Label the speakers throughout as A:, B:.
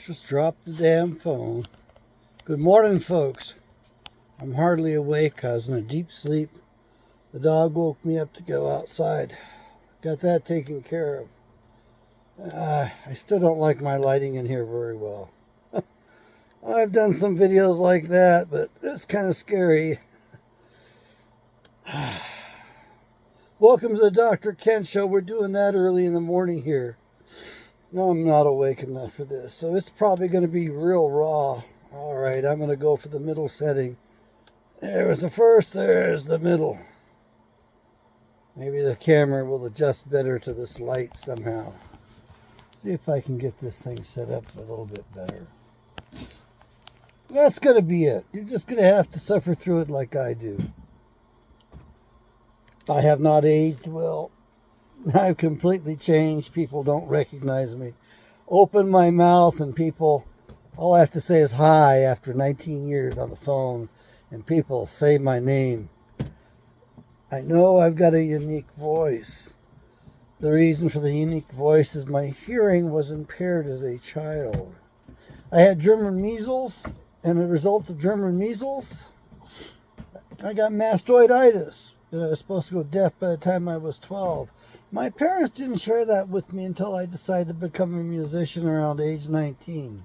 A: Just dropped the damn phone. Good morning, folks. I'm hardly awake. I was in a deep sleep. The dog woke me up to go outside. Got that taken care of. I still don't like my lighting in here very well. I've done some videos like that, but it's kind of scary. Welcome to the Dr. Kent Show. We're doing that early in the morning here. No, I'm not awake enough for this, so it's probably going to be real raw. All right, I'm going to go for the middle setting. There was the first, there's the middle. Maybe the camera will adjust better to this light somehow. See if I can get this thing set up a little bit better. That's going to be it. You're just going to have to suffer through it like I do. I have not aged well. I've completely changed. People don't recognize me. Open my mouth and people, all I have to say is hi after 19 years on the phone, and people say my name. I know I've got a unique voice. The reason for the unique voice is my hearing was impaired as a child. I had German measles, and as a result of German measles, I got mastoiditis. I was supposed to go deaf by the time I was 12. My parents didn't share that with me until I decided to become a musician around age 19.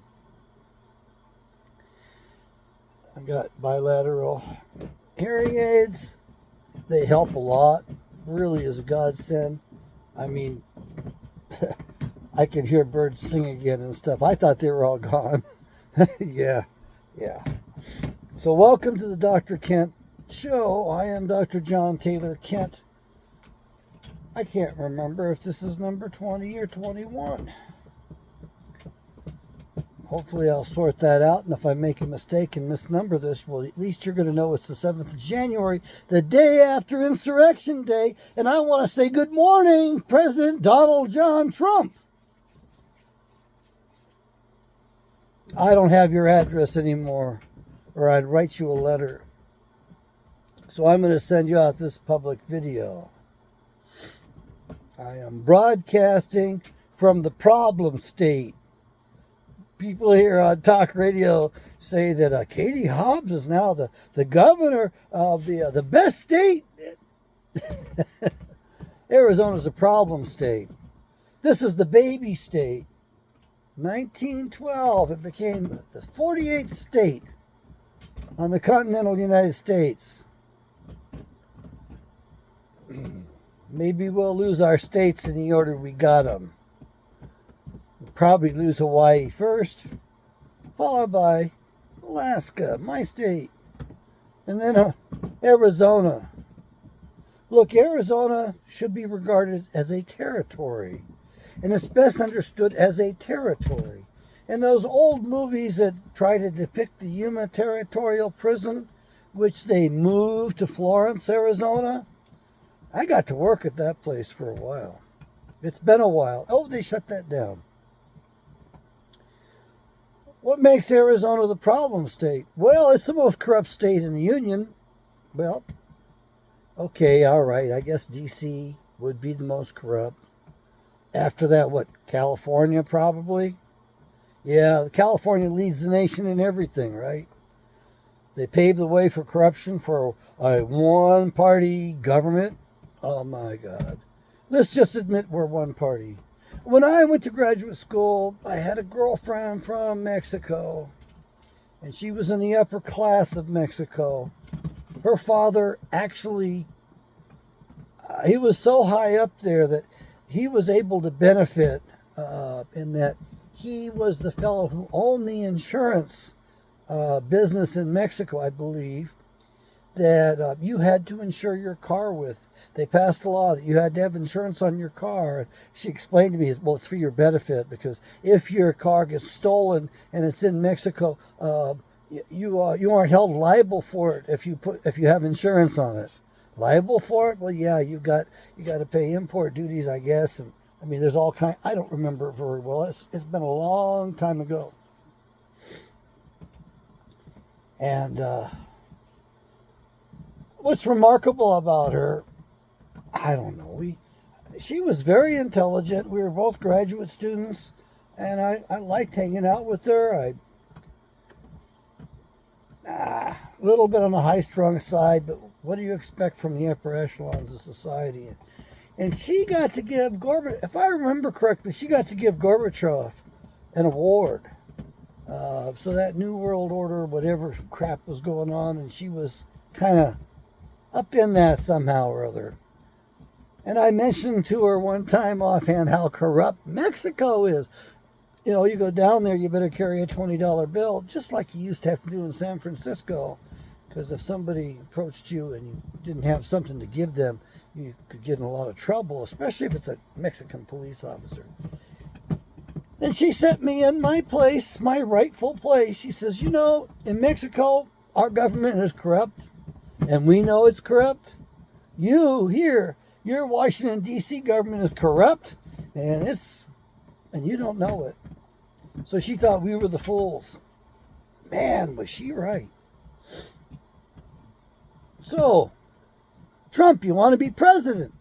A: I got bilateral hearing aids. They help a lot. Really is a godsend. I mean, I could hear birds sing again and stuff. I thought they were all gone. Yeah. So welcome to the Dr. Kent Show. I am Dr. John Taylor Kent. I can't remember if this is number 20 or 21. Hopefully I'll sort that out, and if I make a mistake and misnumber this, well, at least you're going to know it's the 7th of January, the day after Insurrection Day, and I want to say good morning, President Donald John Trump. I don't have your address anymore, or I'd write you a letter. So I'm going to send you out this public video. I am broadcasting from the problem state. People here on talk radio say that Katie Hobbs is now the governor of the best state. Arizona's a problem state. This is the baby state. 1912, it became the 48th state on the continental United States. Maybe we'll lose our states in the order we got them. We'll probably lose Hawaii first, followed by Alaska, my state, and then Arizona. Look, Arizona should be regarded as a territory, and it's best understood as a territory. And those old movies that try to depict the Yuma Territorial Prison, which they moved to Florence, Arizona, I got to work at that place for a while. It's been a while. Oh, they shut that down. What makes Arizona the problem state? Well, it's the most corrupt state in the Union. Well, okay, all right. I guess D.C. would be the most corrupt. After that, what, California probably? Yeah, California leads the nation in everything, right? They paved the way for corruption for a one-party government. Oh my God. Let's just admit we're one party. When I went to graduate school, I had a girlfriend from Mexico, and she was in the upper class of Mexico. Her father actually, he was so high up there that he was able to benefit in that he was the fellow who owned the insurance business in Mexico, I believe, that you had to insure your car with. They passed a law that you had to have insurance on your car. She explained to me, well, it's for your benefit, because if your car gets stolen and it's in Mexico, you aren't held liable for it if you have insurance on it. Liable for it? Well, yeah, you got to pay import duties, I guess. And I mean, there's all kind. I don't remember it very well. It's been a long time ago. And what's remarkable about her, I don't know. She was very intelligent. We were both graduate students. And I liked hanging out with her. A little bit on the high-strung side, but what do you expect from the upper echelons of society? And she got to give Gorbachev, if I remember correctly, she got to give Gorbachev an award. So that New World Order, whatever crap was going on, and she was kind of up in that somehow or other. And I mentioned to her one time offhand how corrupt Mexico is. You know, you go down there, you better carry a $20 bill, just like you used to have to do in San Francisco. Because if somebody approached you and you didn't have something to give them, you could get in a lot of trouble, especially if it's a Mexican police officer. And she set me in my place, my rightful place. She says, you know, in Mexico, our government is corrupt, and we know it's corrupt. You here, your Washington, D.C. government is corrupt, and you don't know it. So she thought we were the fools. Man, was she right. So, Trump, you want to be president?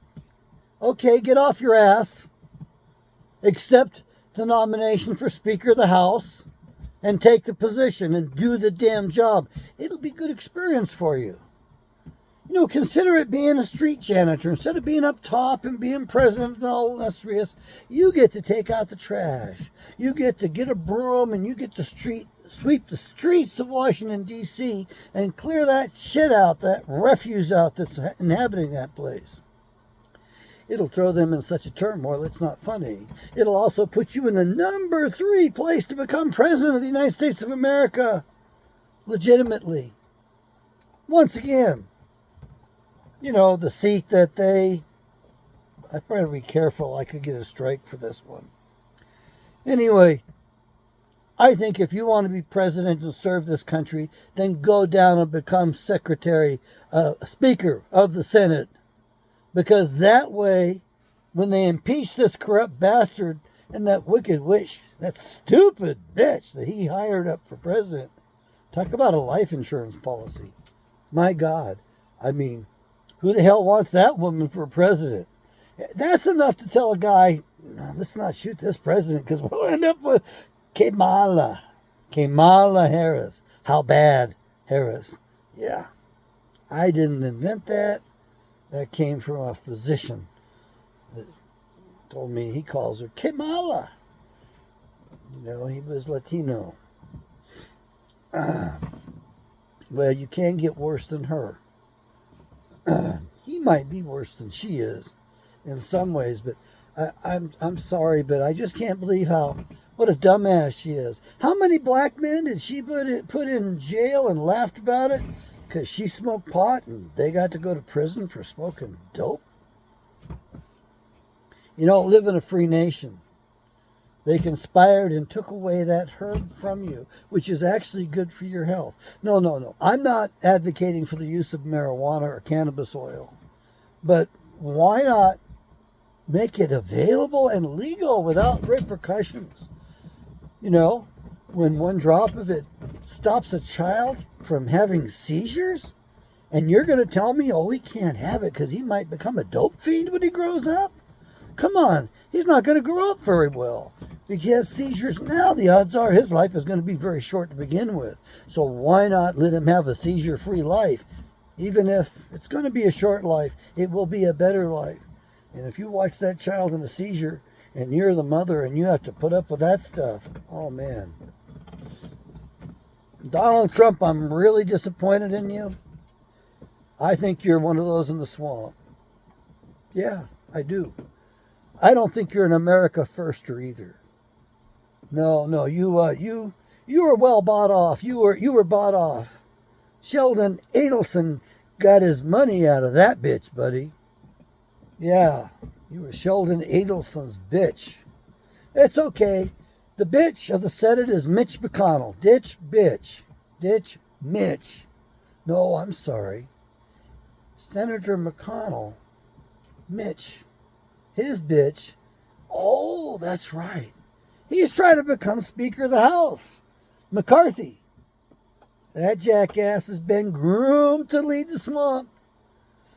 A: Okay, get off your ass. Accept the nomination for Speaker of the House and take the position and do the damn job. It'll be good experience for you. You know, consider it being a street janitor. Instead of being up top and being president and all illustrious, you get to take out the trash. You get to get a broom and you get to sweep the streets of Washington, D.C. and clear that shit out, that refuse out that's inhabiting that place. It'll throw them in such a turmoil, it's not funny. It'll also put you in the number 3 place to become president of the United States of America. Legitimately. Once again, you know, the seat that I better be careful, I could get a strike for this one. Anyway, I think if you want to be president and serve this country, then go down and become Speaker of the Senate. Because that way, when they impeach this corrupt bastard and that wicked witch, that stupid bitch that he hired up for president, talk about a life insurance policy. My God. I mean, who the hell wants that woman for president? That's enough to tell a guy, no, let's not shoot this president because we'll end up with Kamala Harris. How bad, Harris? Yeah. I didn't invent that. That came from a physician that told me he calls her Kamala. You know, he was Latino. Well, you can't get worse than her. He might be worse than she is in some ways, but I'm sorry, but I just can't believe what a dumbass she is. How many black men did she put in jail and laughed about it because she smoked pot and they got to go to prison for smoking dope? You don't live in a free nation. They conspired and took away that herb from you, which is actually good for your health. No. I'm not advocating for the use of marijuana or cannabis oil. But why not make it available and legal without repercussions? You know, when one drop of it stops a child from having seizures, and you're going to tell me, oh, he can't have it because he might become a dope fiend when he grows up? Come on, he's not going to grow up very well. If he has seizures now, the odds are his life is going to be very short to begin with. So why not let him have a seizure-free life? Even if it's going to be a short life, it will be a better life. And if you watch that child in a seizure and you're the mother and you have to put up with that stuff, oh man. Donald Trump, I'm really disappointed in you. I think you're one of those in the swamp. Yeah, I do. I don't think you're an America firster either. No, you were well bought off. You were bought off. Sheldon Adelson got his money out of that bitch, buddy. Yeah, you were Sheldon Adelson's bitch. It's okay. The bitch of the Senate is Mitch McConnell. Ditch bitch. Ditch Mitch. No, I'm sorry. Senator McConnell. Mitch. His bitch. Oh, that's right. He's trying to become Speaker of the House. McCarthy. That jackass has been groomed to lead the swamp.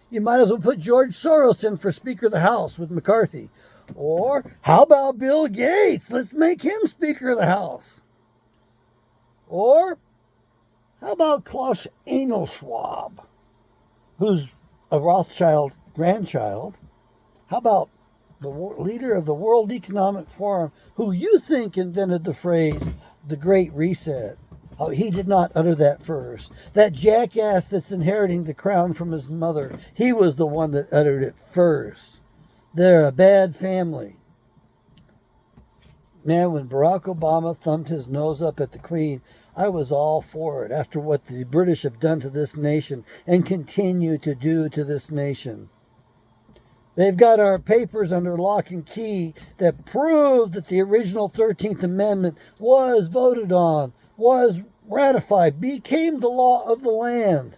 A: You might as well put George Soros in for Speaker of the House with McCarthy. Or how about Bill Gates? Let's make him Speaker of the House. Or how about Klaus Schwab, who's a Rothschild grandchild? How about the leader of the World Economic Forum, who you think invented the phrase, the Great Reset? Oh, he did not utter that first. That jackass that's inheriting the crown from his mother, he was the one that uttered it first. They're a bad family. Man, when Barack Obama thumped his nose up at the Queen, I was all for it after what the British have done to this nation and continue to do to this nation. They've got our papers under lock and key that prove that the original 13th Amendment was voted on, was ratified, became the law of the land.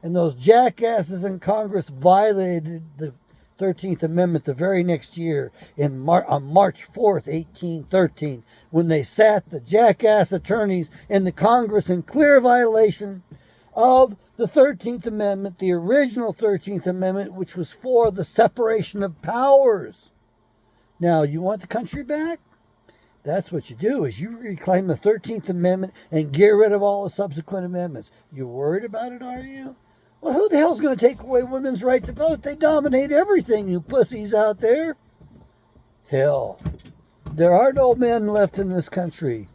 A: And those jackasses in Congress violated the 13th Amendment the very next year on March 4th, 1813, when they sat the jackass attorneys in the Congress in clear violation of the 13th Amendment, the original 13th Amendment, which was for the separation of powers. Now, you want the country back? That's what you do, is you reclaim the 13th Amendment and get rid of all the subsequent amendments. You worried about it, are you? Well, who the hell's going to take away women's right to vote? They dominate everything, you pussies out there. Hell, there are no men left in this country.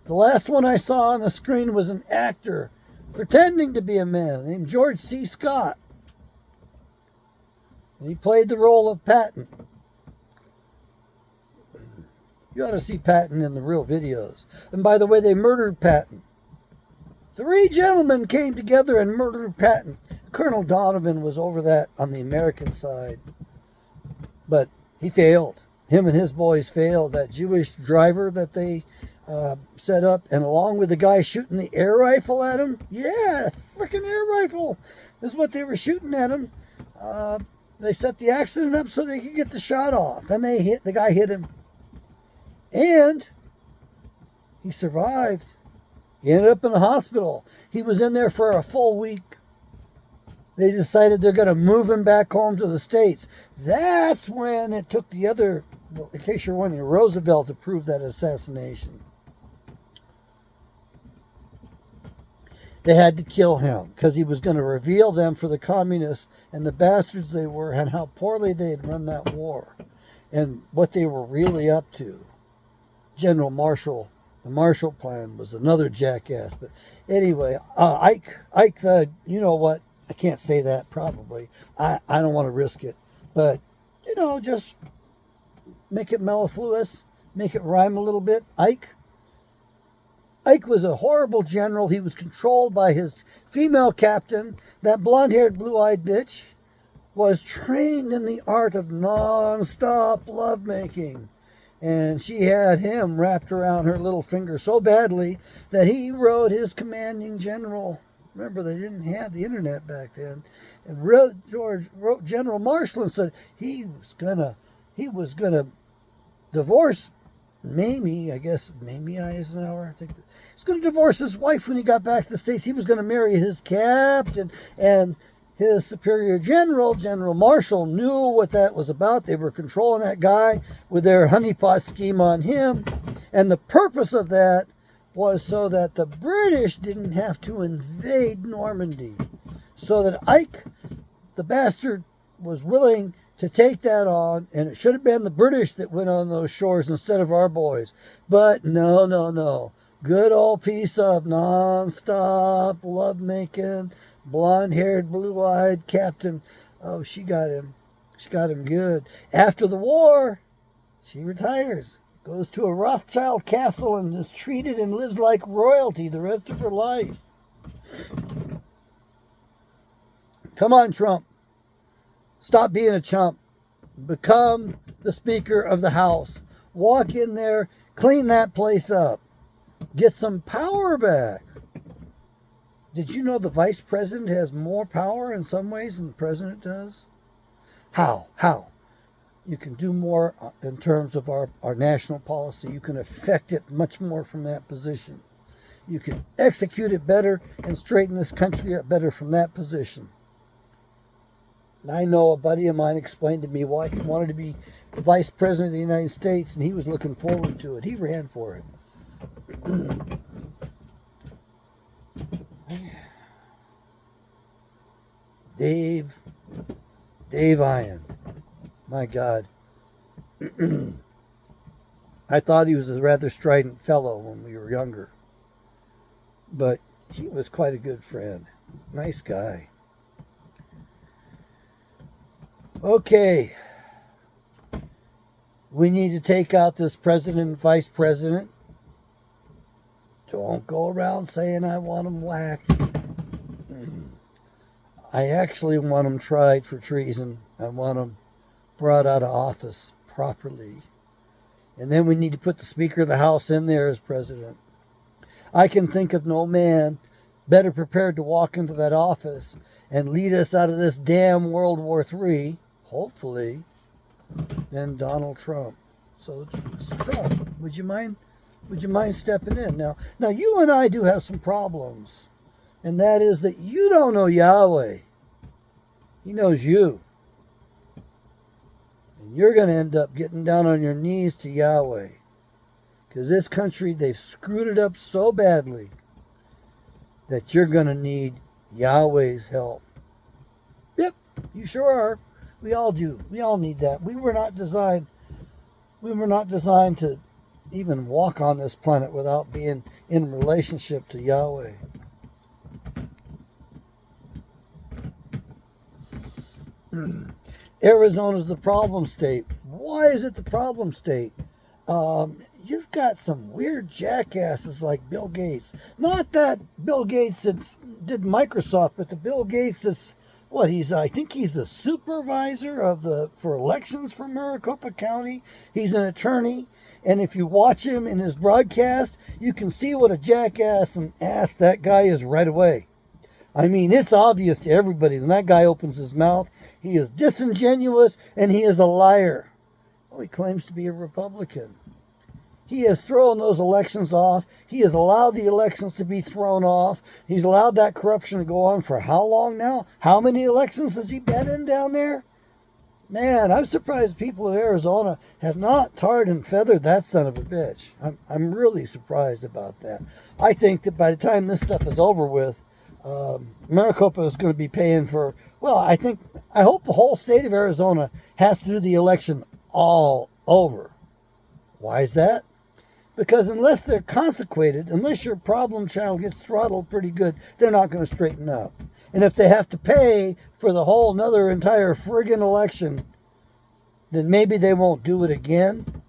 A: The last one I saw on the screen was an actor pretending to be a man named George C. Scott. And he played the role of Patton. You ought to see Patton in the real videos. And by the way, they murdered Patton. 3 gentlemen came together and murdered Patton. Colonel Donovan was over that on the American side. But he failed. Him and his boys failed. That Jewish driver that they set up, and along with the guy shooting the air rifle at him. Yeah, freaking air rifle is what they were shooting at him. They set the accident up so they could get the shot off. And the guy hit him. And he survived. He ended up in the hospital. He was in there for a full week. They decided they're going to move him back home to the States. That's when it took the other, well, in case you're wondering, Roosevelt to prove that assassination. They had to kill him because he was going to reveal them for the communists and the bastards they were and how poorly they had run that war and what they were really up to. General Marshall. The Marshall Plan was another jackass. But anyway, Ike, you know what? I can't say that probably. I don't want to risk it. But, just make it mellifluous. Make it rhyme a little bit. Ike was a horrible general. He was controlled by his female captain. That blonde-haired, blue-eyed bitch was trained in the art of non-stop lovemaking. And she had him wrapped around her little finger so badly that he wrote his commanding general. Remember, they didn't have the internet back then. And wrote General Marshall and said he was gonna divorce Mamie Eisenhower. I think he was gonna divorce his wife when he got back to the States. He was gonna marry his captain, and his superior general, General Marshall, knew what that was about. They were controlling that guy with their honeypot scheme on him. And the purpose of that was so that the British didn't have to invade Normandy. So that Ike, the bastard, was willing to take that on. And it should have been the British that went on those shores instead of our boys. But no. Good old piece of non-stop lovemaking, blonde-haired, blue-eyed captain. Oh, she got him. She got him good. After the war, she retires. Goes to a Rothschild castle and is treated and lives like royalty the rest of her life. Come on, Trump. Stop being a chump. Become the Speaker of the House. Walk in there, clean that place up. Get some power back. Did you know the vice president has more power in some ways than the president does? How? You can do more in terms of our national policy. You can affect it much more from that position. You can execute it better and straighten this country up better from that position. I know a buddy of mine explained to me why he wanted to be the vice president of the United States, and he was looking forward to it. He ran for it. Dave Ian. My God. I thought he was a rather strident fellow when we were younger. But he was quite a good friend. Nice guy. Okay. We need to take out this president and vice president. Don't go around saying I want them whacked. I actually want them tried for treason. I want them brought out of office properly. And then we need to put the Speaker of the House in there as president. I can think of no man better prepared to walk into that office and lead us out of this damn World War III, hopefully, than Donald Trump. So, Mr. Trump, would you mind stepping in? Now you and I do have some problems. And that is that you don't know Yahweh. He knows you. And you're going to end up getting down on your knees to Yahweh. Because this country, they've screwed it up so badly that you're going to need Yahweh's help. Yep, you sure are. We all do. We all need that. We were not designed to even walk on this planet without being in relationship to Yahweh. Arizona's the problem state. Why is it the problem state? You've got some weird jackasses like Bill Gates. Not that Bill Gates did Microsoft, but the Bill Gates is what I think he's the supervisor for elections for Maricopa County. He's an attorney, and if you watch him in his broadcast, you can see what a jackass and ass that guy is right away. I mean, it's obvious to everybody when that guy opens his mouth, he is disingenuous and he is a liar. Well, he claims to be a Republican. He has thrown those elections off. He has allowed the elections to be thrown off. He's allowed that corruption to go on for how long now? How many elections has he been in down there? Man, I'm surprised people of Arizona have not tarred and feathered that son of a bitch. I'm really surprised about that. I think that by the time this stuff is over with, Maricopa is going to be paying for, I hope the whole state of Arizona has to do the election all over. Why is that? Because unless they're consecrated, unless your problem child gets throttled pretty good, they're not going to straighten up. And if they have to pay for the whole entire friggin' election, then maybe they won't do it again.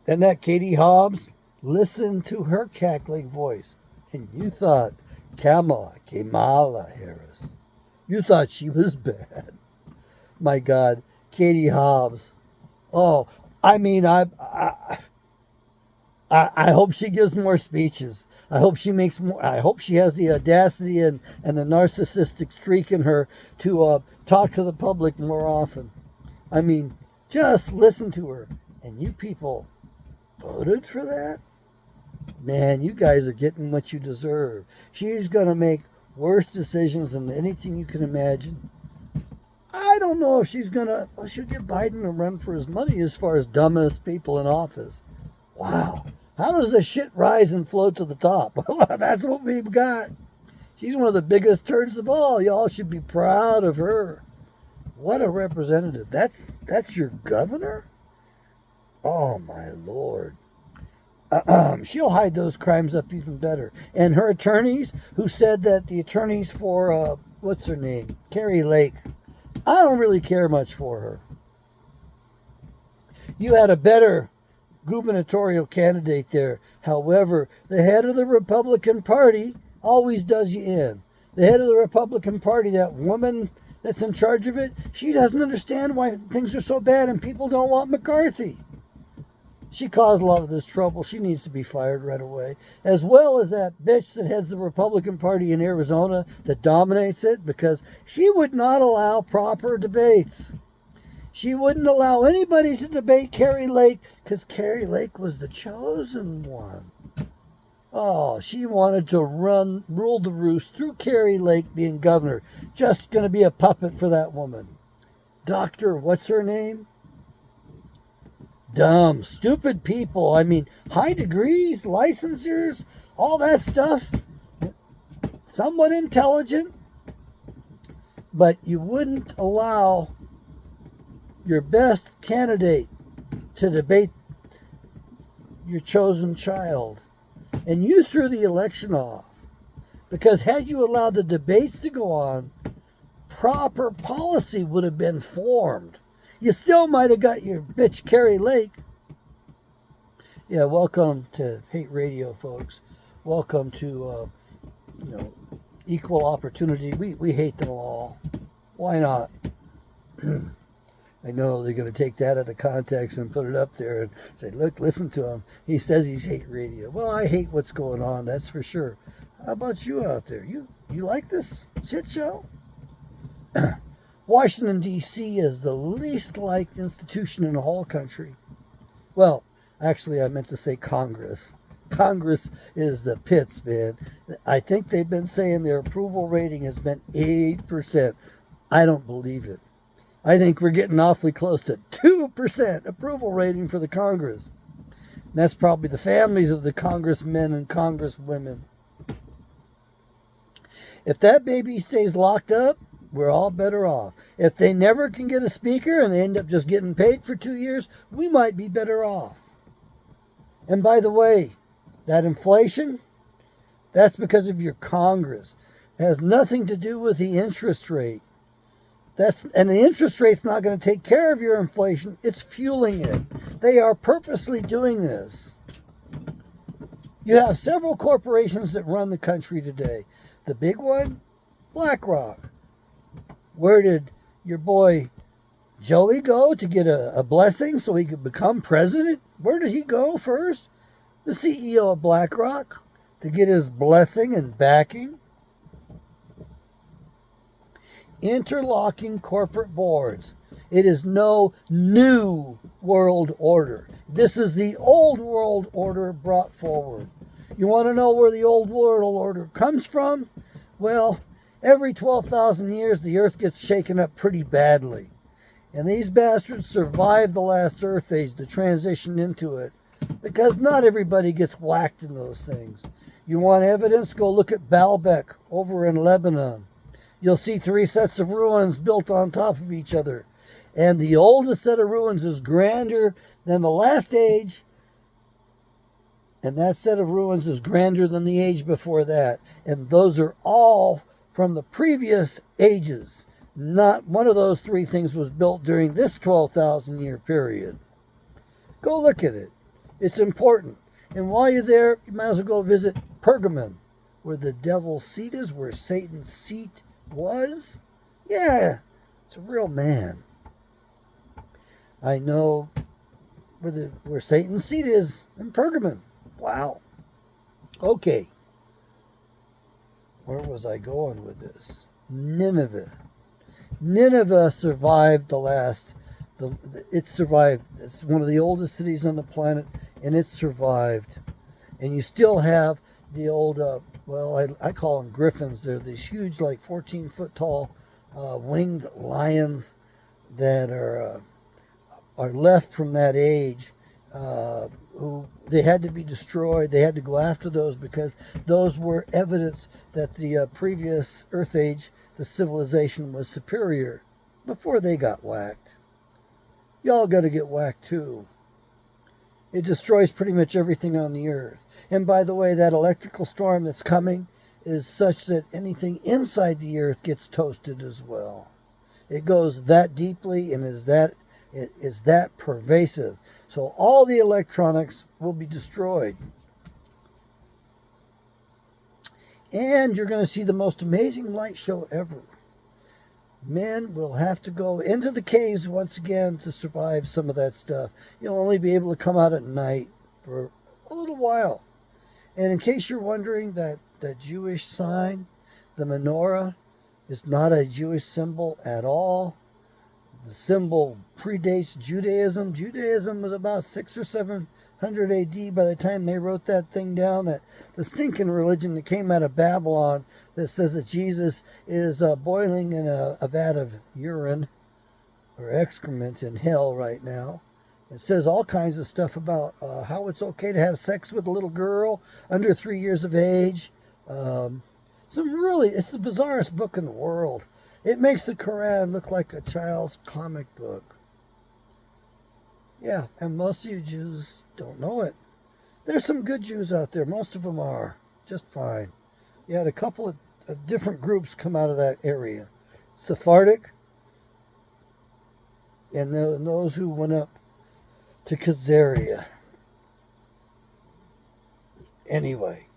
A: And that Katie Hobbs, listen to her cackling voice. And you thought Kamala Harris. You thought she was bad. My God, Katie Hobbs. Oh, I mean, I hope she gives more speeches. I hope she makes more. I hope she has the audacity and the narcissistic streak in her to talk to the public more often. I mean, just listen to her. And you people voted for that? Man, you guys are getting what you deserve. She's going to make worse decisions than anything you can imagine. I don't know if she'll get Biden to run for his money as far as dumbest people in office. Wow. How does the shit rise and float to the top? That's what we've got. She's one of the biggest turds of all. Y'all should be proud of her. What a representative. That's your governor? Oh, my Lord. She'll hide those crimes up even better. And her attorneys, who said that the attorneys for, what's her name? Carrie Lake. I don't really care much for her. You had a better gubernatorial candidate there. However, the head of the Republican Party always does you in. The head of the Republican Party, that woman that's in charge of it, she doesn't understand why things are so bad and people don't want McCarthy. She caused a lot of this trouble. She needs to be fired right away. As well as that bitch that heads the Republican Party in Arizona that dominates it, because she would not allow proper debates. She wouldn't allow anybody to debate Carrie Lake because Carrie Lake was the chosen one. Oh, she wanted to rule the roost through Carrie Lake being governor. Just going to be a puppet for that woman. Dr. What's her name? Dumb, stupid people. I mean, high degrees, licensures, all that stuff. Somewhat intelligent, but you wouldn't allow your best candidate to debate your chosen child. And you threw the election off. Because had you allowed the debates to go on, proper policy would have been formed. You still might have got your bitch Carrie Lake. Yeah, welcome to Hate Radio, folks. Welcome to, equal opportunity. We hate them all. Why not? I know they're going to take that out of context and put it up there and say, look, listen to him. He says he's hate radio. Well, I hate what's going on, that's for sure. How about you out there? You like this shit show? Washington, D.C. is the least liked institution in the whole country. Well, actually, I meant to say Congress. Congress is the pits, man. I think they've been saying their approval rating has been 8%. I don't believe it. I think we're getting awfully close to 2% approval rating for the Congress. And that's probably the families of the congressmen and congresswomen. If that baby stays locked up, we're all better off. If they never can get a speaker and they end up just getting paid for 2 years, we might be better off. And by the way, that inflation, that's because of your Congress. It has nothing to do with the interest rate. And the interest rate's not going to take care of your inflation. It's fueling it. They are purposely doing this. You have several corporations that run the country today. The big one, BlackRock. Where did your boy Joey go to get a blessing so he could become president? Where did he go first? The CEO of BlackRock, to get his blessing and backing. Interlocking corporate boards. It is no new world order. This is the old world order brought forward. You want to know where the old world order comes from? Well, every 12,000 years the earth gets shaken up pretty badly. And these bastards survived the last earth age, the transition into it, because not everybody gets whacked in those things. You want evidence? Go look at Baalbek over in Lebanon. You'll see 3 sets of ruins built on top of each other. And the oldest set of ruins is grander than the last age. And that set of ruins is grander than the age before that. And those are all from the previous ages. Not one of those 3 things was built during this 12,000 year period. Go look at it. It's important. And while you're there, you might as well go visit Pergamon, where the devil's seat is, where Satan's seat was. Yeah, it's a real man. I know where Satan's seat is in Pergamon. Wow. Okay. Where was I going with this? Nineveh. Nineveh survived it survived. It's one of the oldest cities on the planet, and it survived. And you still have the old, I call them griffins. They're these huge, like 14-foot tall winged lions that are left from that age. Who they had to be destroyed. They had to go after those because those were evidence that the previous Earth age, the civilization, was superior before they got whacked. Y'all got to get whacked too. It destroys pretty much everything on the earth. And by the way, that electrical storm that's coming is such that anything inside the earth gets toasted as well. It goes that deeply and is that pervasive. So all the electronics will be destroyed. And you're going to see the most amazing light show ever. Men will have to go into the caves once again to survive some of that stuff. You'll only be able to come out at night for a little while. And in case you're wondering, that Jewish sign, the menorah, is not a Jewish symbol at all. The symbol predates Judaism. Judaism was about 6,000 or 100 AD, by the time they wrote that thing down, that the stinking religion that came out of Babylon that says that Jesus is boiling in a vat of urine or excrement in hell right now. It says all kinds of stuff about how it's okay to have sex with a little girl under 3 years of age. It's the bizarrest book in the world. It makes the Quran look like a child's comic book. Yeah, and most of you Jews don't know it. There's some good Jews out there. Most of them are just fine. You had a couple of different groups come out of that area. Sephardic, and those who went up to Khazaria. Anyway,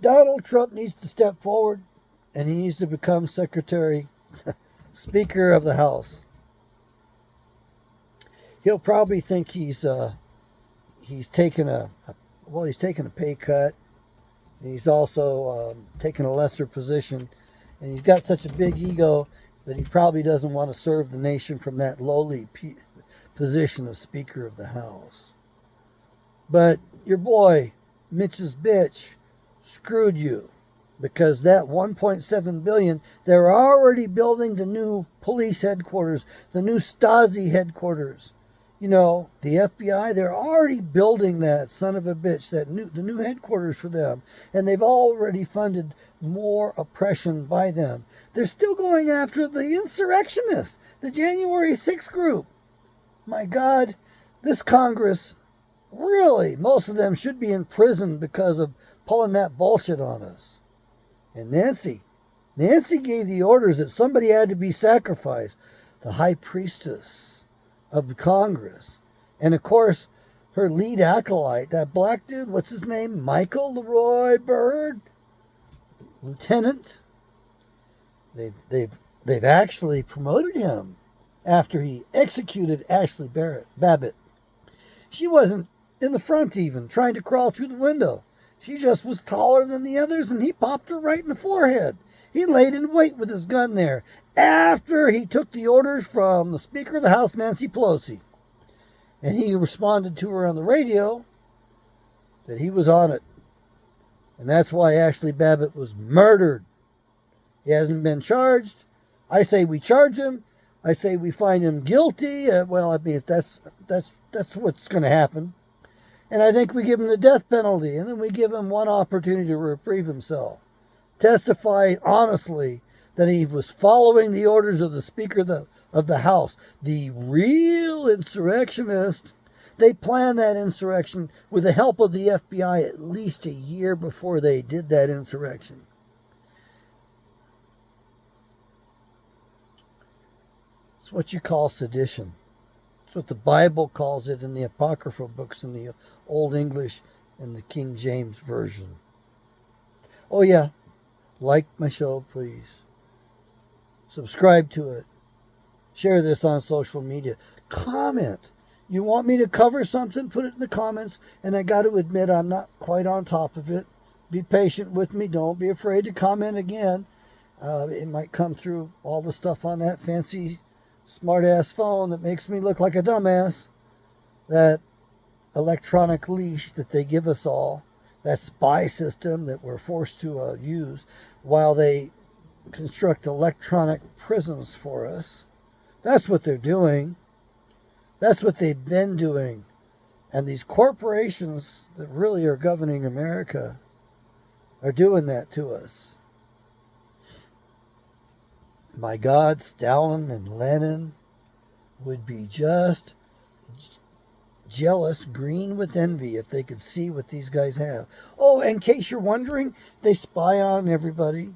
A: Donald Trump needs to step forward, and he needs to become Speaker of the House. He'll probably think he's taken a pay cut. And he's also taken a lesser position, and he's got such a big ego that he probably doesn't want to serve the nation from that lowly position of Speaker of the House. But your boy, Mitch's bitch, screwed you, because that $1.7 billion, they're already building the new police headquarters, the new Stasi headquarters. You know, the FBI, they're already building that son of a bitch, the new headquarters for them. And they've already funded more oppression by them. They're still going after the insurrectionists, the January 6th group. My God, this Congress, really, most of them should be in prison because of pulling that bullshit on us. And Nancy gave the orders that somebody had to be sacrificed, the high priestess of the Congress. And of course, her lead acolyte, that black dude, what's his name? Michael Leroy Byrd, lieutenant. They've actually promoted him after he executed Ashley Babbitt. She wasn't in the front even, trying to crawl through the window. She just was taller than the others, and he popped her right in the forehead. He laid in wait with his gun there after he took the orders from the Speaker of the House, Nancy Pelosi. And he responded to her on the radio that he was on it. And that's why Ashley Babbitt was murdered. He hasn't been charged. I say we charge him. I say we find him guilty. If that's what's going to happen. And I think we give him the death penalty, and then we give him one opportunity to reprieve himself. Testify honestly that he was following the orders of the Speaker of the House, the real insurrectionist. They planned that insurrection with the help of the FBI at least a year before they did that insurrection. It's what you call sedition. It's what the Bible calls it in the apocryphal books in the Old English and the King James Version. Oh yeah, like my show, please. Subscribe to it. Share this on social media. Comment. You want me to cover something? Put it in the comments. And I got to admit, I'm not quite on top of it. Be patient with me. Don't be afraid to comment again. It might come through all the stuff on that fancy smart-ass phone that makes me look like a dumbass. That electronic leash that they give us all. That spy system that we're forced to use while they construct electronic prisons for us. That's what they're doing. That's what they've been doing. And these corporations that really are governing America are doing that to us. My God, Stalin and Lenin would be just jealous, green with envy, if they could see what these guys have. Oh, in case you're wondering, they spy on everybody.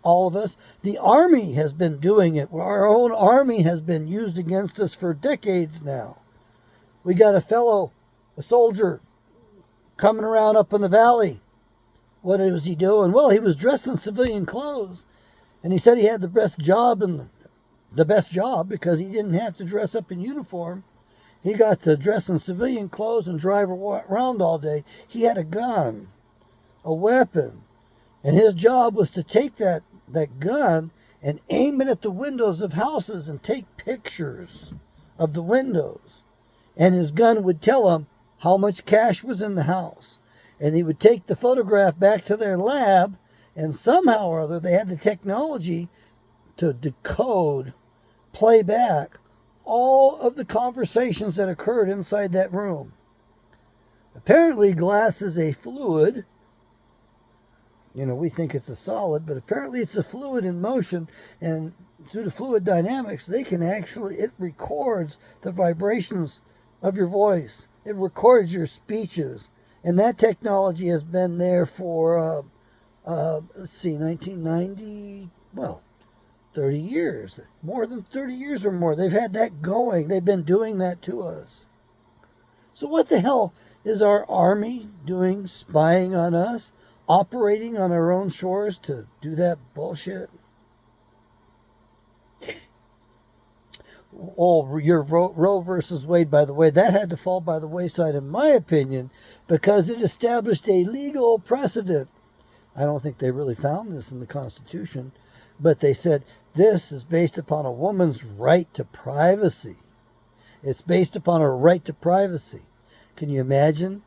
A: All of us. The army has been doing it. Our own army has been used against us for decades now. We got a soldier, coming around up in the valley. What was he doing? Well, he was dressed in civilian clothes. And he said he had the best job because he didn't have to dress up in uniform. He got to dress in civilian clothes and drive around all day. He had a gun, a weapon. And his job was to take that gun and aim it at the windows of houses and take pictures of the windows. and his gun would tell him how much cash was in the house. And he would take the photograph back to their lab, and somehow or other they had the technology to decode, play back all of the conversations that occurred inside that room. Apparently glass is a fluid. We think it's a solid, but apparently it's a fluid in motion, and through the fluid dynamics, it records the vibrations of your voice. It records your speeches. And that technology has been there for, 1990, 30 years. More than 30 years or more. They've had that going. They've been doing that to us. So what the hell is our army doing, spying on us, operating on our own shores to do that bullshit? Oh, your Roe versus Wade, by the way, that had to fall by the wayside, in my opinion, because it established a legal precedent. I don't think they really found this in the Constitution, but they said this is based upon a woman's right to privacy. It's based upon her right to privacy. Can you imagine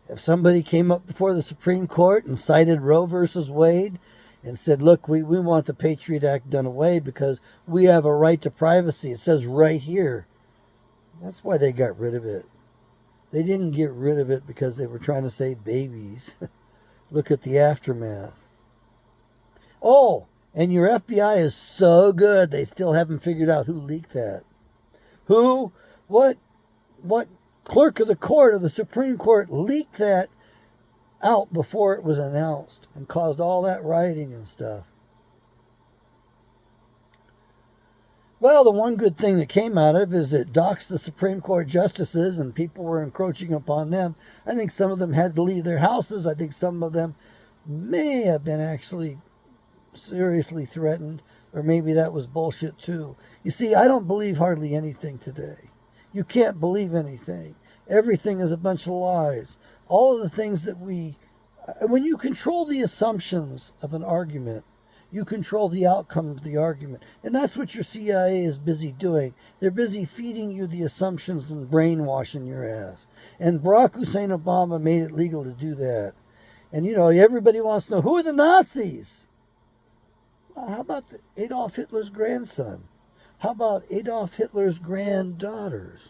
A: if somebody came up before the Supreme Court and cited Roe versus Wade and said, look, we want the Patriot Act done away because we have a right to privacy. It says right here. That's why they got rid of it. They didn't get rid of it because they were trying to save babies. Look at the aftermath. Oh, and your FBI is so good, they still haven't figured out who leaked that. What clerk of the court of the Supreme Court leaked that out before it was announced and caused all that rioting and stuff? Well, the one good thing that came out of it is it doxed the Supreme Court justices and people were encroaching upon them. I think some of them had to leave their houses. I think some of them may have been actually seriously threatened, or maybe that was bullshit too. You see, I don't believe hardly anything today. You can't believe anything. Everything is a bunch of lies. All of the things that when you control the assumptions of an argument, you control the outcome of the argument. And that's what your CIA is busy doing. They're busy feeding you the assumptions and brainwashing your ass. And Barack Hussein Obama made it legal to do that. And everybody wants to know, who are the Nazis? How about Adolf Hitler's grandson? How about Adolf Hitler's granddaughters?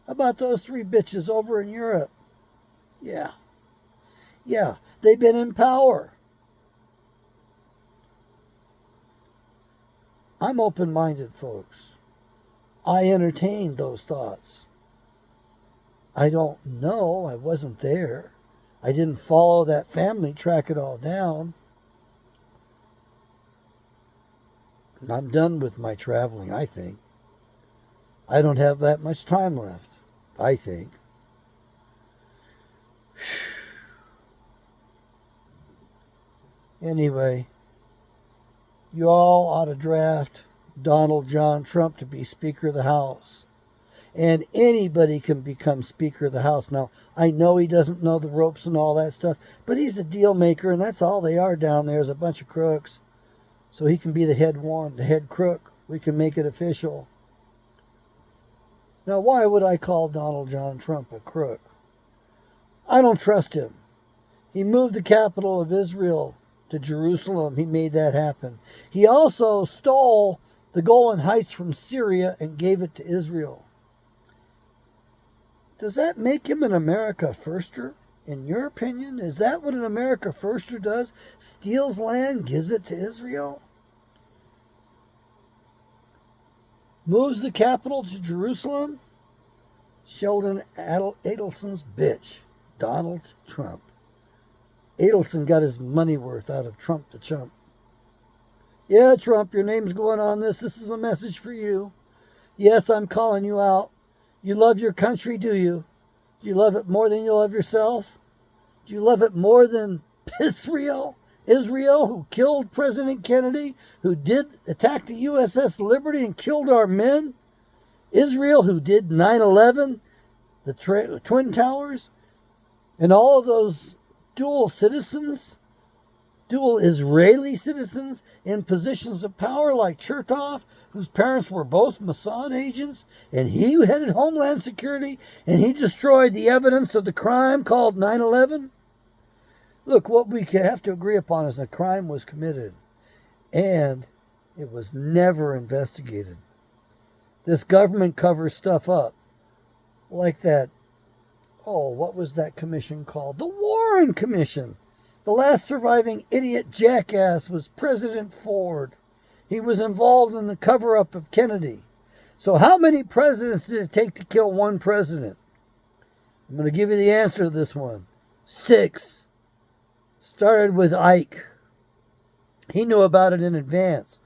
A: How about those three bitches over in Europe? Yeah, they've been in power. I'm open-minded, folks. I entertain those thoughts. I don't know. I wasn't there. I didn't follow that family, track it all down. I'm done with my traveling, I think. I don't have that much time left, I think. Anyway, you all ought to draft Donald John Trump to be Speaker of the House. And anybody can become Speaker of the House. Now, I know he doesn't know the ropes and all that stuff, but he's a deal maker, and that's all they are down there is a bunch of crooks. So he can be the head crook. We can make it official. Now, why would I call Donald John Trump a crook? I don't trust him. He moved the capital of Israel to Jerusalem. He made that happen. He also stole the Golan Heights from Syria and gave it to Israel. Does that make him an America firster? In your opinion, is that what an America firster does? Steals land, gives it to Israel? Moves the capital to Jerusalem? Sheldon Adelson's bitch, Donald Trump. Adelson got his money worth out of Trump the chump. Yeah, Trump, your name's going on this. This is a message for you. Yes, I'm calling you out. You love your country, do you? Do you love it more than you love yourself? Do you love it more than Israel? Israel, who killed President Kennedy, who did attack the USS Liberty and killed our men? Israel, who did 9/11, the Twin Towers, and all of those dual citizens dual Israeli citizens in positions of power like Chertoff, whose parents were both Mossad agents, and he headed Homeland Security, and he destroyed the evidence of the crime called 9/11? Look, what we have to agree upon is a crime was committed, and it was never investigated. This government covers stuff up, like that, what was that commission called? The Warren Commission. The last surviving idiot jackass was President Ford. He was involved in the cover-up of Kennedy. So how many presidents did it take to kill one president? I'm going to give you the answer to this one. 6. Started with Ike. He knew about it in advance.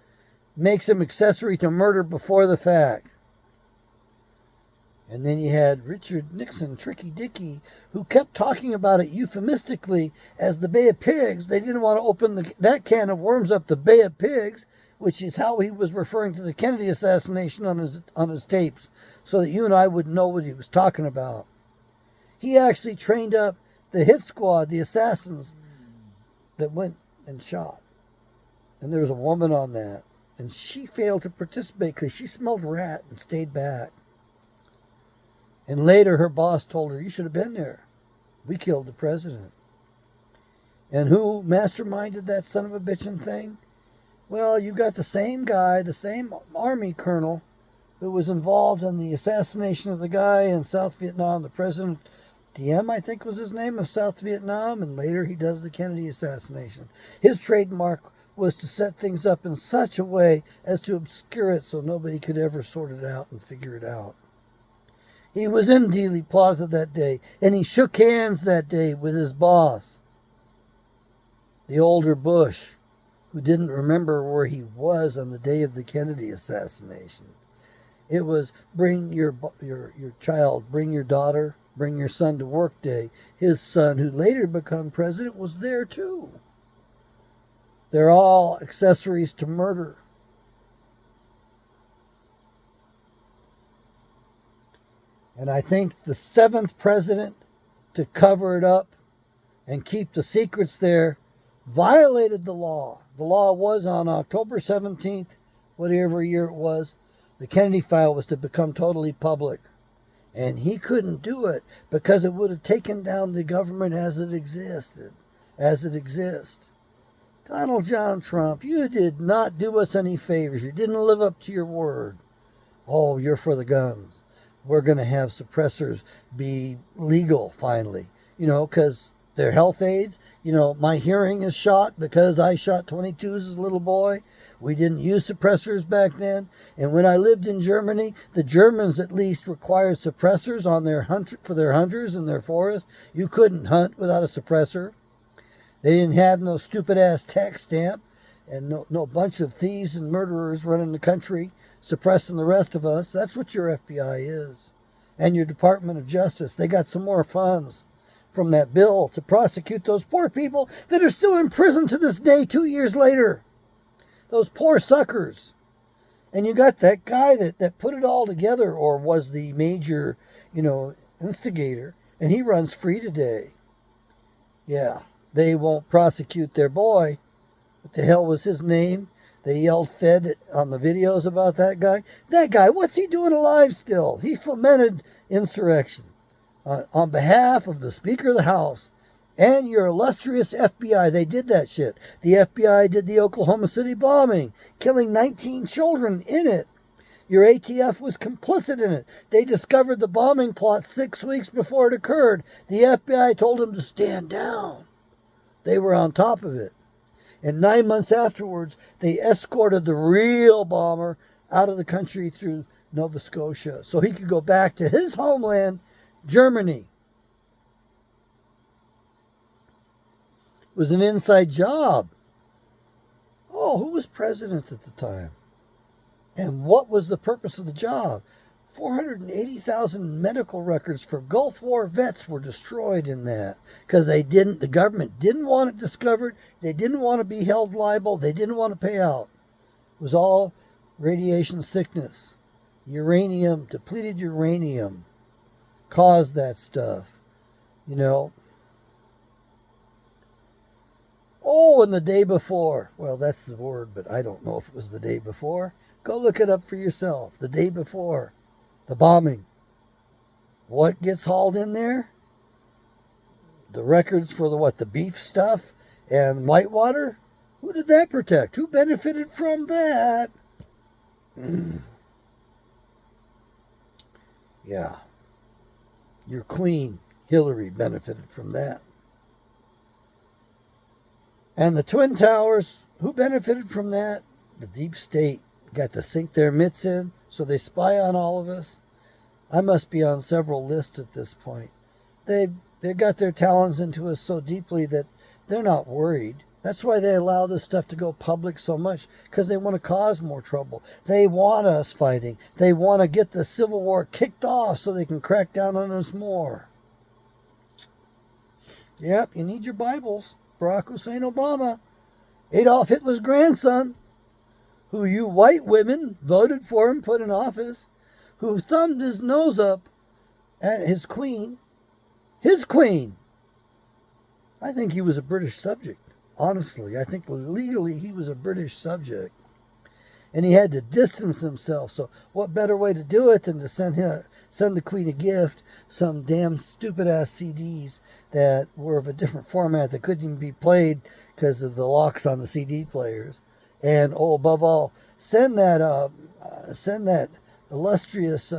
A: Makes him accessory to murder before the fact. And then you had Richard Nixon, Tricky Dicky, who kept talking about it euphemistically as the Bay of Pigs. They didn't want to open that can of worms up, the Bay of Pigs, which is how he was referring to the Kennedy assassination on his tapes, so that you and I would know what he was talking about. He actually trained up the hit squad, the assassins that went and shot. And there was a woman on that, and she failed to participate because she smelled rat and stayed back. And later her boss told her, you should have been there. We killed the president. And who masterminded that son of a bitchin' thing? Well, you got the same guy, the same army colonel who was involved in the assassination of the guy in South Vietnam, the President Diem, I think was his name, of South Vietnam, and later he does the Kennedy assassination. His trademark was to set things up in such a way as to obscure it so nobody could ever sort it out and figure it out. He was in Dealey Plaza that day, and he shook hands that day with his boss, the older Bush, who didn't remember where he was on the day of the Kennedy assassination. It was bring your child, bring your daughter, bring your son to work day. His son, who later became president, was there too. They're all accessories to murder. And I think the 7th president to cover it up and keep the secrets there violated the law. The law was on October 17th, whatever year it was, the Kennedy file was to become totally public. And he couldn't do it because it would have taken down the government as it existed, as it exists. Donald John Trump, you did not do us any favors. You didn't live up to your word. Oh, you're for the guns. We're going to have suppressors be legal finally, because they're health aids. My hearing is shot because I shot 22s as a little boy. We didn't use suppressors back then. And when I lived in Germany, the Germans at least required suppressors on their for their hunters in their forest. You couldn't hunt without a suppressor. They didn't have no stupid-ass tax stamp and no bunch of thieves and murderers running the country, suppressing the rest of us. That's what your FBI is. And your Department of Justice. They got some more funds from that bill to prosecute those poor people that are still in prison to this day 2 years later. Those poor suckers. And you got that guy that put it all together, or was the major, instigator, and he runs free today. Yeah, they won't prosecute their boy. What the hell was his name? They yelled Fed on the videos about that guy. That guy, what's he doing alive still? He fomented insurrection on behalf of the Speaker of the House and your illustrious FBI. They did that shit. The FBI did the Oklahoma City bombing, killing 19 children in it. Your ATF was complicit in it. They discovered the bombing plot 6 weeks before it occurred. The FBI told them to stand down. They were on top of it. And 9 months afterwards, they escorted the real bomber out of the country through Nova Scotia so he could go back to his homeland, Germany. It was an inside job. Oh, who was president at the time? And what was the purpose of the job? 480,000 medical records for Gulf War vets were destroyed in that because the government didn't want it discovered. They didn't want to be held liable. They didn't want to pay out. It was all radiation sickness. Depleted uranium caused that stuff. Oh, and the day before. Well, that's the word, but I don't know if it was the day before. Go look it up for yourself. The day before the bombing. What gets hauled in there? The records for the beef stuff and Whitewater? Who did that protect? Who benefited from that? Yeah. Your queen, Hillary, benefited from that. And the Twin Towers, who benefited from that? The deep state got to sink their mitts in, so they spy on all of us. I must be on several lists at this point. They got their talons into us so deeply that they're not worried. That's why they allow this stuff to go public so much, because they want to cause more trouble. They want us fighting. They want to get the Civil War kicked off so they can crack down on us more. Yep, you need your Bibles. Barack Hussein Obama, Adolf Hitler's grandson, who you white women voted for and put in office, who thumbed his nose up at his queen. His queen! I think he was a British subject. Honestly, I think legally he was a British subject. And he had to distance himself. So what better way to do it than to send the queen a gift, some damn stupid-ass CDs that were of a different format that couldn't even be played because of the locks on the CD players. And, above all, send that illustrious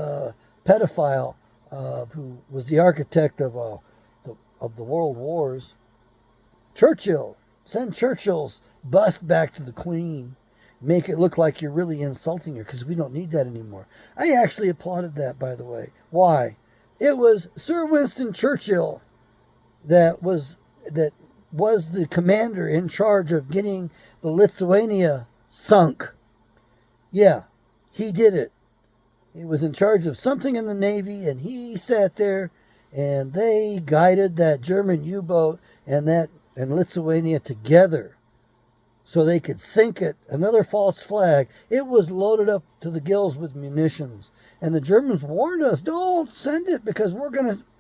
A: pedophile who was the architect of the world wars, Churchill. Send Churchill's bust back to the queen. Make it look like you're really insulting her, because we don't need that anymore. I actually applauded that, by the way. Why? It was Sir Winston Churchill that was the commander in charge of getting the Lithuania sunk. Yeah, he did it. He was in charge of something in the Navy, and he sat there, and they guided that German U-boat and Lithuania together so they could sink it. Another false flag. It was loaded up to the gills with munitions. And the Germans warned us, don't send it, because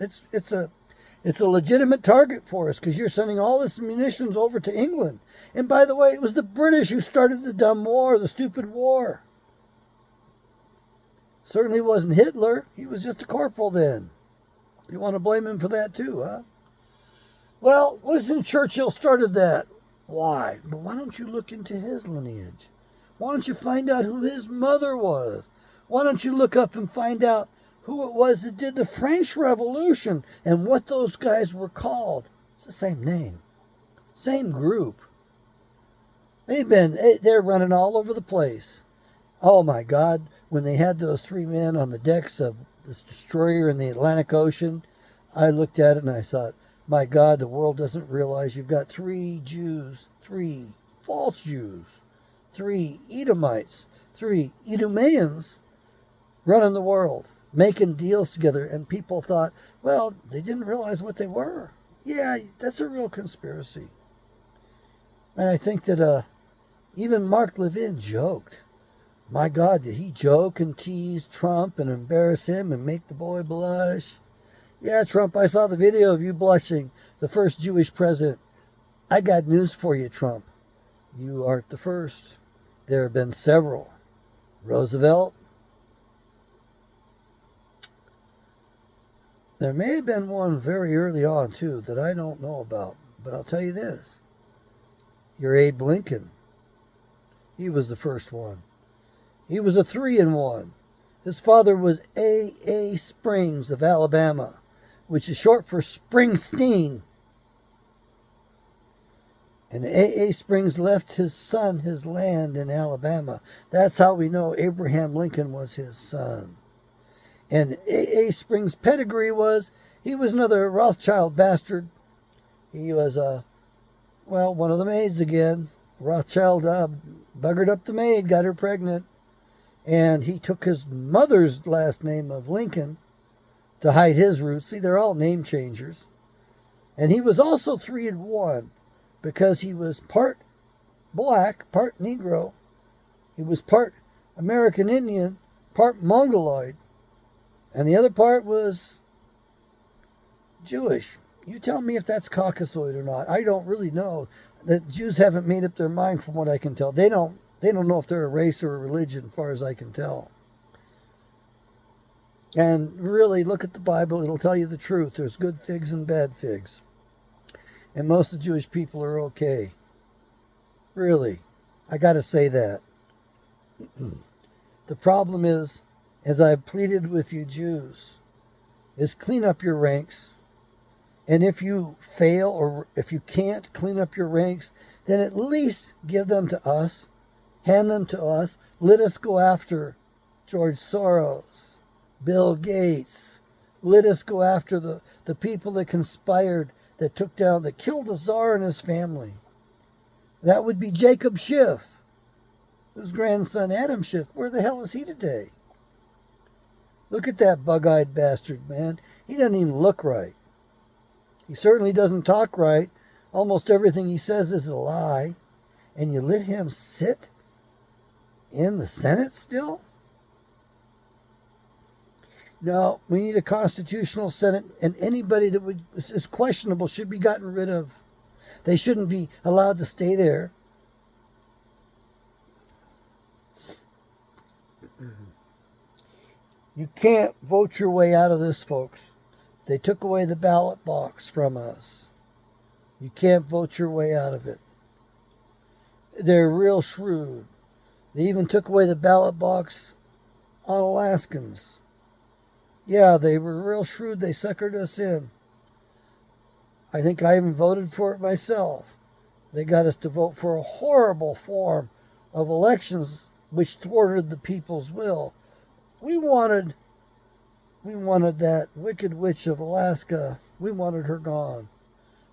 A: it's a legitimate target for us, because you're sending all this munitions over to England. And by the way, it was the British who started the dumb war, the stupid war. Certainly wasn't Hitler. He was just a corporal then. You want to blame him for that too, huh? Well, Winston Churchill started that. Why? But why don't you look into his lineage? Why don't you find out who his mother was? Why don't you look up and find out who it was that did the French Revolution and what those guys were called? It's the same name. Same group. They're running all over the place. Oh my God, when they had those three men on the decks of this destroyer in the Atlantic Ocean, I looked at it and I thought, my God, the world doesn't realize you've got three Jews, three false Jews, three Edomites, three Idumeans running the world, making deals together. And people thought, well, they didn't realize what they were. Yeah, that's a real conspiracy. And I think that even Mark Levin joked. My God, did he joke and tease Trump and embarrass him and make the boy blush? Yeah, Trump, I saw the video of you blushing, the first Jewish president. I got news for you, Trump. You aren't the first. There have been several. Roosevelt. There may have been one very early on, too, that I don't know about. But I'll tell you this. Your Abe Lincoln. He was the first one. He was a 3-in-1. His father was A. Springs of Alabama, which is short for Springsteen. And A. Springs left his son his land in Alabama. That's how we know Abraham Lincoln was his son. And A. Springs' pedigree was, he was another Rothschild bastard. He was, one of the maids again. Rothschild buggered up the maid, got her pregnant. And he took his mother's last name of Lincoln to hide his roots. See, they're all name changers. And he was also 3-in-1 because he was part black, part Negro. He was part American Indian, part Mongoloid. And the other part was Jewish. You tell me if that's Caucasoid or not. I don't really know. The Jews haven't made up their mind from what I can tell. They don't know if they're a race or a religion, as far as I can tell. And really, look at the Bible. It'll tell you the truth. There's good figs and bad figs. And most of the Jewish people are okay. Really. I got to say that. The problem is, as I've pleaded with you Jews, is clean up your ranks. And if you fail, or if you can't clean up your ranks, then at least give them to us. Hand them to us. Let us go after George Soros, Bill Gates. Let us go after the people that conspired, that killed the Tsar and his family. That would be Jacob Schiff, his grandson Adam Schiff. Where the hell is he today? Look at that bug-eyed bastard, man. He doesn't even look right. He certainly doesn't talk right. Almost everything he says is a lie. And you let him sit in the Senate still? No, we need a constitutional Senate, and anybody that is questionable should be gotten rid of. They shouldn't be allowed to stay there. You can't vote your way out of this, folks. They took away the ballot box from us. You can't vote your way out of it. They're real shrewd. They even took away the ballot box on Alaskans. Yeah, they were real shrewd. They suckered us in. I think I even voted for it myself. They got us to vote for a horrible form of elections which thwarted the people's will. We wanted that wicked witch of Alaska. We wanted her gone.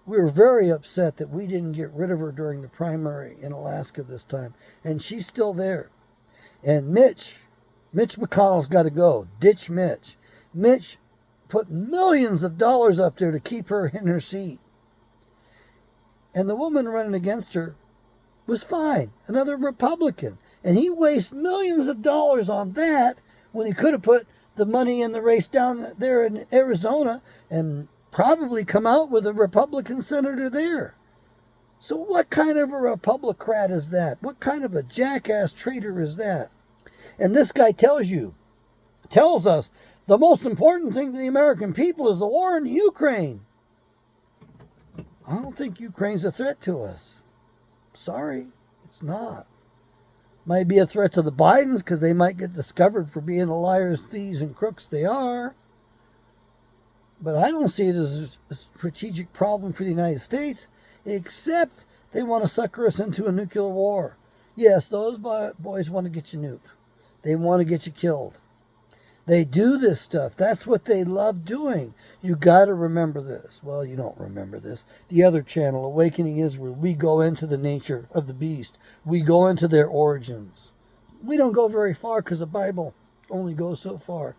A: We were very upset that we didn't get rid of her during the primary in Alaska this time. And she's still there. And Mitch McConnell's got to go. Ditch Mitch. Mitch put millions of dollars up there to keep her in her seat. And the woman running against her was fine. Another Republican. And he wasted millions of dollars on that when he could have put the money in the race down there in Arizona and probably come out with a Republican senator there. So what kind of a Republican is that? What kind of a jackass traitor is that? And this guy tells us, the most important thing to the American people is the war in Ukraine. I don't think Ukraine's a threat to us. Sorry, it's not. Might be a threat to the Bidens because they might get discovered for being the liars, thieves, and crooks they are. But I don't see it as a strategic problem for the United States, except they want to sucker us into a nuclear war. Yes, those boys want to get you nuked. They want to get you killed. They do this stuff. That's what they love doing. You got to remember this. Well, you don't remember this. The other channel, Awakening Israel, we go into the nature of the beast. We go into their origins. We don't go very far because the Bible only goes so far.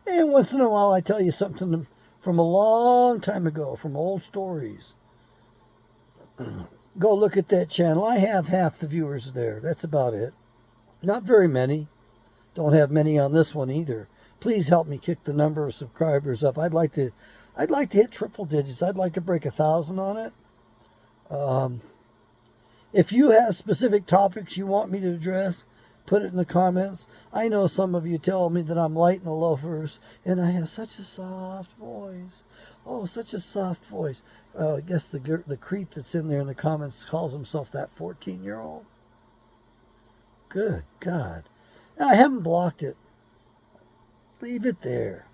A: And once in a while I tell you something from a long time ago, from old stories. Go look at that channel. I have half the viewers there. That's about it. Not very many. Don't have many on this one either. Please help me kick the number of subscribers up. I'd like to hit triple digits. I'd like to break 1,000 on it. If you have specific topics you want me to address, put it in the comments. I know some of you tell me that I'm light in the loafers and I have such a soft voice. Oh, such a soft voice. I guess the creep that's in there in the comments calls himself that 14-year-old. Good God. Now, I haven't blocked it. Leave it there.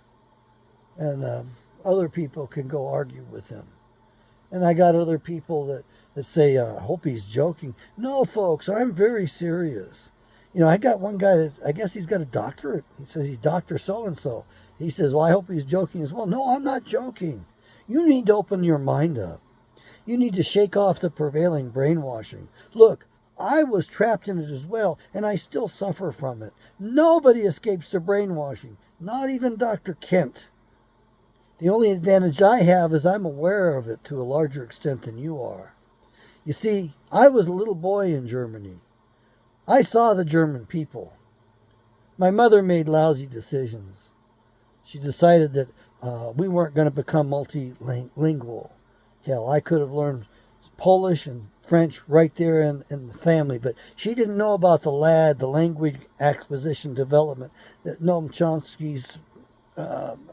A: And other people can go argue with him. And I got other people that say, I hope he's joking. No, folks, I'm very serious. You know, I got one guy that I guess he's got a doctorate. He says he's Dr. So-and-so. He says, well, I hope he's joking as well. No, I'm not joking. You need to open your mind up. You need to shake off the prevailing brainwashing. Look, I was trapped in it as well, and I still suffer from it. Nobody escapes the brainwashing, not even Dr. Kent. The only advantage I have is I'm aware of it to a larger extent than you are. You see, I was a little boy in Germany. I saw the German people. My mother made lousy decisions. She decided that we weren't going to become multilingual. Hell, I could have learned Polish and French right there in the family. But she didn't know about the LAD, the language acquisition development, that Noam Chomsky's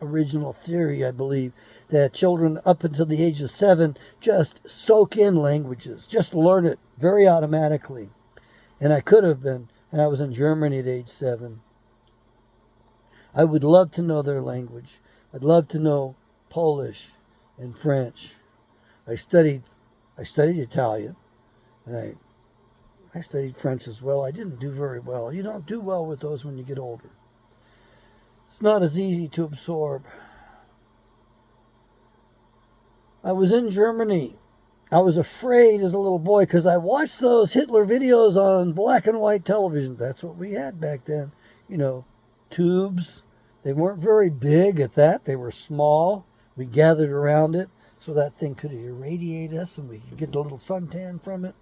A: original theory, I believe, that children up until the age of 7 just soak in languages, just learn it very automatically. And I could have been, and I was in Germany at age 7. I would love to know their language. I'd love to know Polish and French. I studied Italian, and I studied French as well. I didn't do very well. You don't do well with those when you get older. It's not as easy to absorb. I was in Germany. I was afraid as a little boy because I watched those Hitler videos on black and white television. That's what we had back then. You know, tubes. They weren't very big at that. They were small. We gathered around it so that thing could irradiate us and we could get a little suntan from it.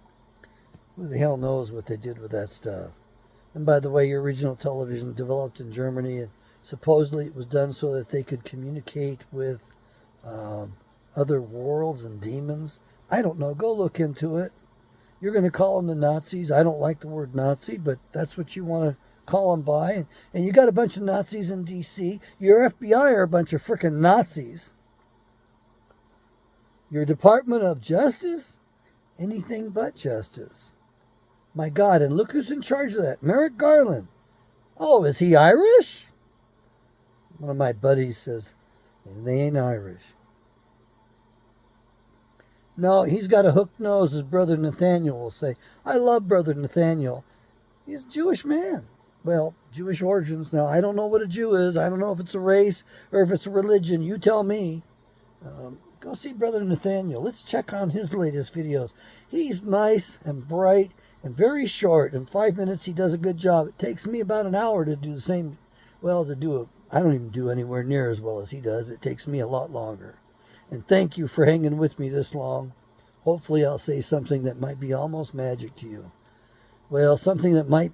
A: Who the hell knows what they did with that stuff? And by the way, your original television developed in Germany, and supposedly it was done so that they could communicate with other worlds and demons. I don't know. Go look into it. You're going to call them the Nazis. I don't like the word Nazi, but that's what you want to call them by. And you got a bunch of Nazis in D.C. Your FBI are a bunch of frickin' Nazis. Your Department of Justice? Anything but justice. My God, and look who's in charge of that. Merrick Garland. Oh, is he Irish? One of my buddies says, they ain't Irish. No, he's got a hooked nose, as Brother Nathaniel will say. I love Brother Nathaniel. He's a Jewish man. Well, Jewish origins. Now, I don't know what a Jew is. I don't know if it's a race or if it's a religion. You tell me. Go see Brother Nathaniel. Let's check on his latest videos. He's nice and bright and very short. In 5 minutes, he does a good job. It takes me about an hour to do the same. Well, I don't even do anywhere near as well as he does. It takes me a lot longer. And thank you for hanging with me this long. Hopefully, I'll say something that might be almost magic to you. Well, something that might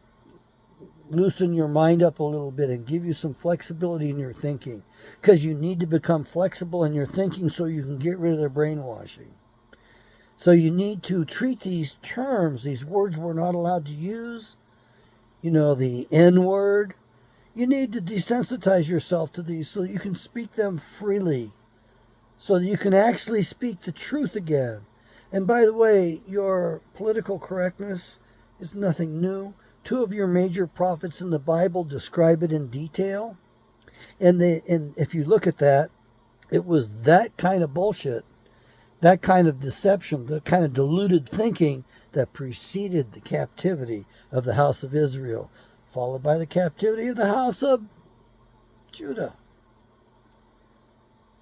A: loosen your mind up a little bit and give you some flexibility in your thinking, because you need to become flexible in your thinking so you can get rid of their brainwashing. So you need to treat these terms, these words we're not allowed to use, the N word. You need to desensitize yourself to these so that you can speak them freely, so that you can actually speak the truth again. And by the way, your political correctness is nothing new. 2 of your major prophets in the Bible describe it in detail. And if you look at that, it was that kind of bullshit, that kind of deception, that kind of deluded thinking that preceded the captivity of the house of Israel, followed by the captivity of the house of Judah.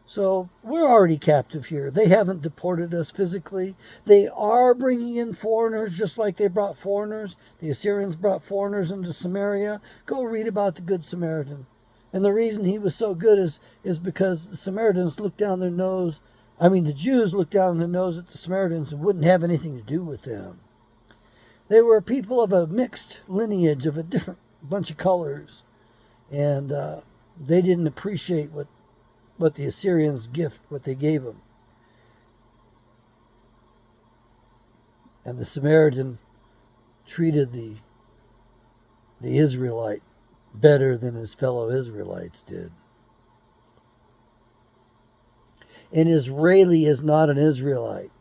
A: So we're already captive here. They haven't deported us physically. They are bringing in foreigners just like they brought foreigners. The Assyrians brought foreigners into Samaria. Go read about the Good Samaritan. And the reason he was so good is because the Samaritans looked down their nose. The Jews looked down their nose at the Samaritans and wouldn't have anything to do with them. They were people of a mixed lineage, of a different bunch of colors. And they didn't appreciate what the Assyrians' gift, what they gave them. And the Samaritan treated the Israelite better than his fellow Israelites did. An Israeli is not an Israelite.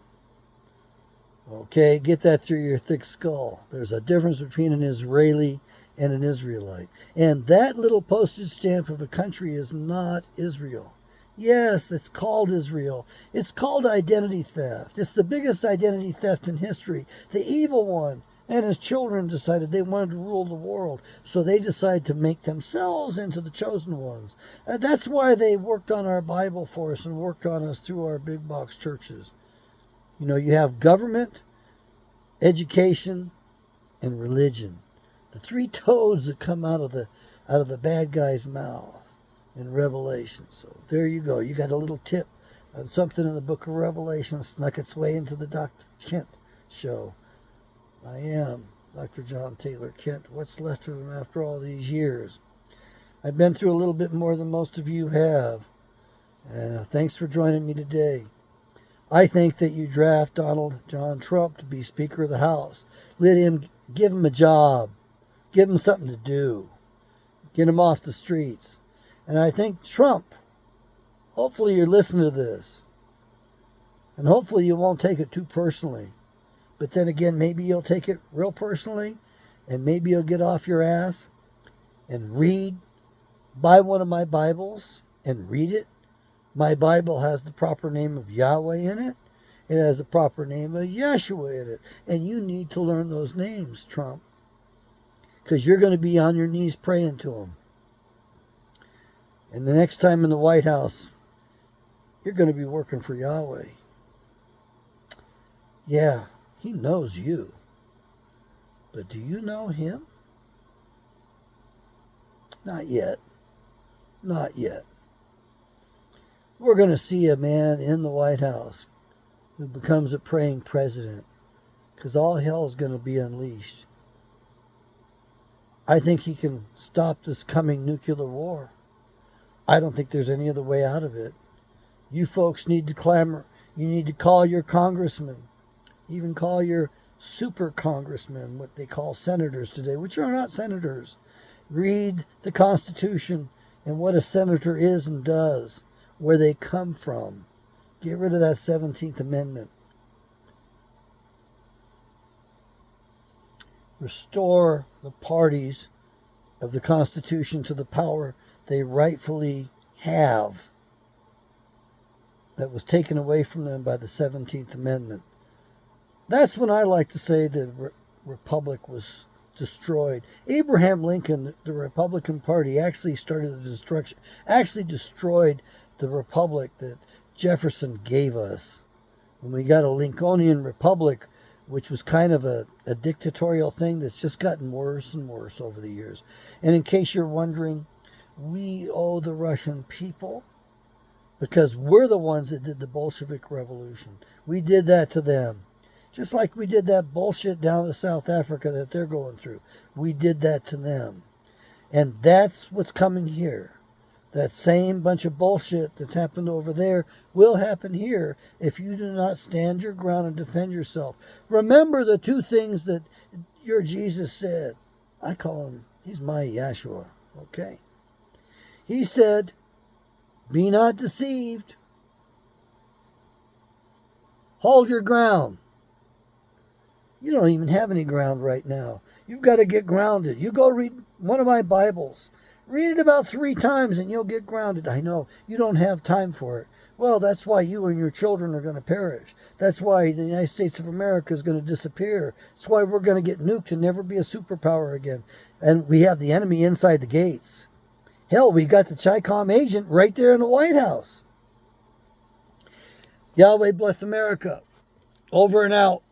A: Okay, get that through your thick skull. There's a difference between an Israeli and an Israelite. And that little postage stamp of a country is not Israel. Yes, it's called Israel. It's called identity theft. It's the biggest identity theft in history. The evil one and his children decided they wanted to rule the world. So they decided to make themselves into the chosen ones. That's why they worked on our Bible for us and worked on us through our big box churches. You have government, education, and religion. The 3 toads that come out of the bad guy's mouth in Revelation. So there you go. You got a little tip on something in the book of Revelation snuck its way into the Dr. Kent show. I am Dr. John Taylor Kent. What's left of him after all these years? I've been through a little bit more than most of you have. And thanks for joining me today. I think that you draft Donald John Trump to be Speaker of the House. Give him a job. Give him something to do. Get him off the streets. And I think Trump, hopefully you're listening to this. And hopefully you won't take it too personally. But then again, maybe you'll take it real personally. And maybe you'll get off your ass and buy one of my Bibles and read it. My Bible has the proper name of Yahweh in it. It has the proper name of Yeshua in it. And you need to learn those names, Trump. Because you're going to be on your knees praying to them. And the next time in the White House, you're going to be working for Yahweh. Yeah, he knows you. But do you know him? Not yet. Not yet. We're going to see a man in the White House who becomes a praying president, because all hell is going to be unleashed. I think he can stop this coming nuclear war. I don't think there's any other way out of it. You folks need to clamor. You need to call your congressmen, even call your super congressmen, what they call senators today, which are not senators. Read the Constitution and what a senator is and does, where they come from. Get rid of that 17th Amendment. Restore the parties of the Constitution to the power they rightfully have that was taken away from them by the 17th Amendment. That's when I like to say the Republic was destroyed. Abraham Lincoln, the Republican Party, actually started the destruction, actually destroyed the Republic that Jefferson gave us. When we got a Lincolnian Republic, which was kind of a dictatorial thing that's just gotten worse and worse over the years. And in case you're wondering, we owe the Russian people, because we're the ones that did the Bolshevik Revolution. We did that to them. Just like we did that bullshit down to South Africa that they're going through. We did that to them. And that's what's coming here. That same bunch of bullshit that's happened over there will happen here if you do not stand your ground and defend yourself. Remember the two things that your Jesus said. I call him, he's my Yahshua, okay? He said, be not deceived. Hold your ground. You don't even have any ground right now. You've got to get grounded. You go read one of my Bibles. Read it about 3 times and you'll get grounded. I know, you don't have time for it. Well, that's why you and your children are going to perish. That's why the United States of America is going to disappear. That's why we're going to get nuked and never be a superpower again. And we have the enemy inside the gates. Hell, we got the Chi-Com agent right there in the White House. Yahweh bless America. Over and out.